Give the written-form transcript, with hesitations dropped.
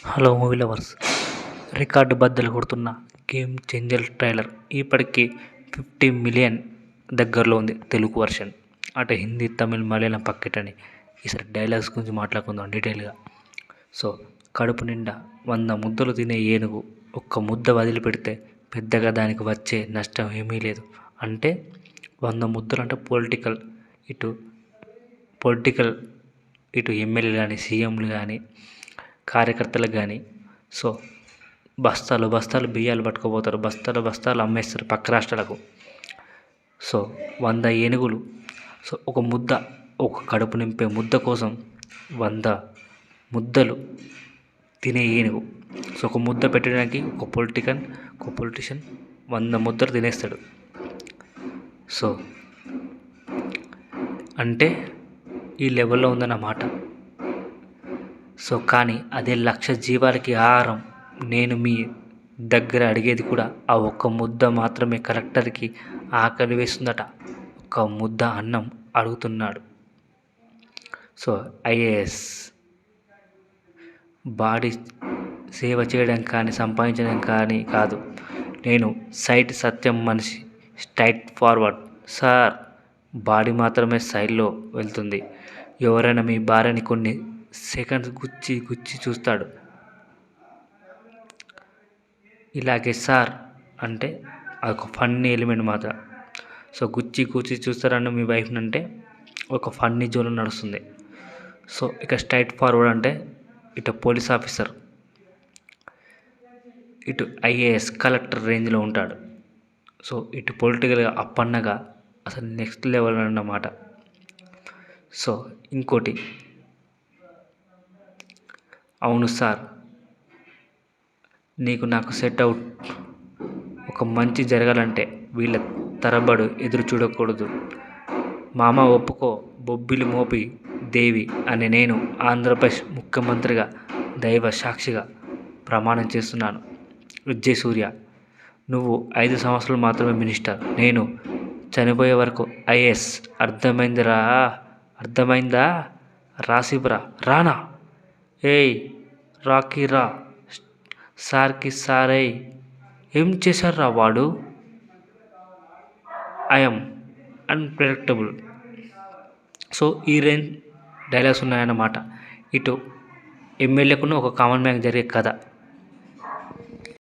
Hello movie lovers. Record బద్దలు కొడుతున్న game changer trailer ఇప్పటికీ 50 మిలియన్ దగ్గరలో ఉంది తెలుగు వర్షన్. అటు హిందీ, తమిళ్, మలయాళం పక్కెట్టని. ఈసారి డైలాగ్స్ గురించి మాట్లాడుకుందాం డీటెయిల్గా. సో, కడుపు నిండా 100 ముద్దలు తినే ఏనుగు ఒక్క ముద్ద వదిలిపెడితే పెద్దగా దానికి వచ్చే నష్టం ఏమీ లేదు. అంటే 100 ముద్దలు అంటే పొలిటికల్ ఇటు ఎమ్మెల్యేలు కానీ, సీఎంలు కానీ, కార్యకర్తలకు కానీ. సో, బస్తాలు బస్తాలు బియ్యాలు పట్టుకుపోతారు, బస్తాలు బస్తాలు అమ్మేస్తారు పక్క రాష్ట్రాలకు. సో, 100 ఏనుగులు. సో, ఒక కడుపు నింపే ముద్ద కోసం 100 ముద్దలు తినే ఏనుగు. సో, ఒక ముద్ద పెట్టడానికి ఒక పొలిటీషియన్ 100 ముద్దలు తినేస్తాడు. సో, అంటే ఈ లెవెల్లో ఉందన్నమాట. సో, కానీ అదే 1,00,000 జీవాలకి ఆహారం. నేను మీ దగ్గర అడిగేది కూడా ఆ ఒక్క ముద్ద మాత్రమే. కలెక్టర్కి ఆకలి వేస్తుందట, ఒక ముద్ద అన్నం అడుగుతున్నాడు. సో, ఐఏఎస్ బాడీ సేవ చేయడం కానీ, సంపాదించడం కానీ కాదు. నేను సత్యం మనిషి, స్ట్రైట్ ఫార్వర్డ్. సార్, బాడీ మాత్రమే సైడ్లో వెళ్తుంది. ఎవరైనా మీ భార్యని కొన్ని సెకండ్స్ గుచ్చి చూస్తాడు. ఇలాగే సార్ అంటే అదొక ఫన్నీ ఎలిమెంట్ మాత్రం. సో, గుచ్చి చూస్తారన్న మీ వైఫ్ని అంటే ఒక ఫన్నీ జోన్ నడుస్తుంది. సో, ఇక స్ట్రైట్ ఫార్వర్డ్ అంటే ఇటు పోలీస్ ఆఫీసర్, ఇటు ఐఏఎస్ కలెక్టర్ రేంజ్లో ఉంటాడు. సో, ఇటు పొలిటికల్గా అప్పన్నగా అసలు నెక్స్ట్ లెవెల్ అన్నమాట. సో, ఇంకోటి, అవును సార్, నాకు సెట్ అవుట్. ఒక మంచి జరగాలంటే వీళ్ళ తరబడు ఎదురు చూడకూడదు. మామ ఒప్పుకో. బొబ్బిలి మోపి దేవి అనే నేను ఆంధ్రప్రదేశ్ ముఖ్యమంత్రిగా దైవ సాక్షిగా ప్రమాణం చేస్తున్నాను. విజయ్ సూర్య, నువ్వు 5 సంవత్సరాలు మాత్రమే మినిస్టర్, నేను చనిపోయే వరకు ఐఏఎస్. అర్థమైందా? రాసివ్వరా. రానా? ఏయ్ రాకీ రా. సార్కి సారై ఏం చేశారా వాడు? I'm unpredictable. సో, ఈ రేంజ్ డైలాగ్స్ ఉన్నాయన్నమాట. ఇటు ఎమ్మెల్యేకున్న ఒక కామన్ మ్యాన్ జరిగే కథ.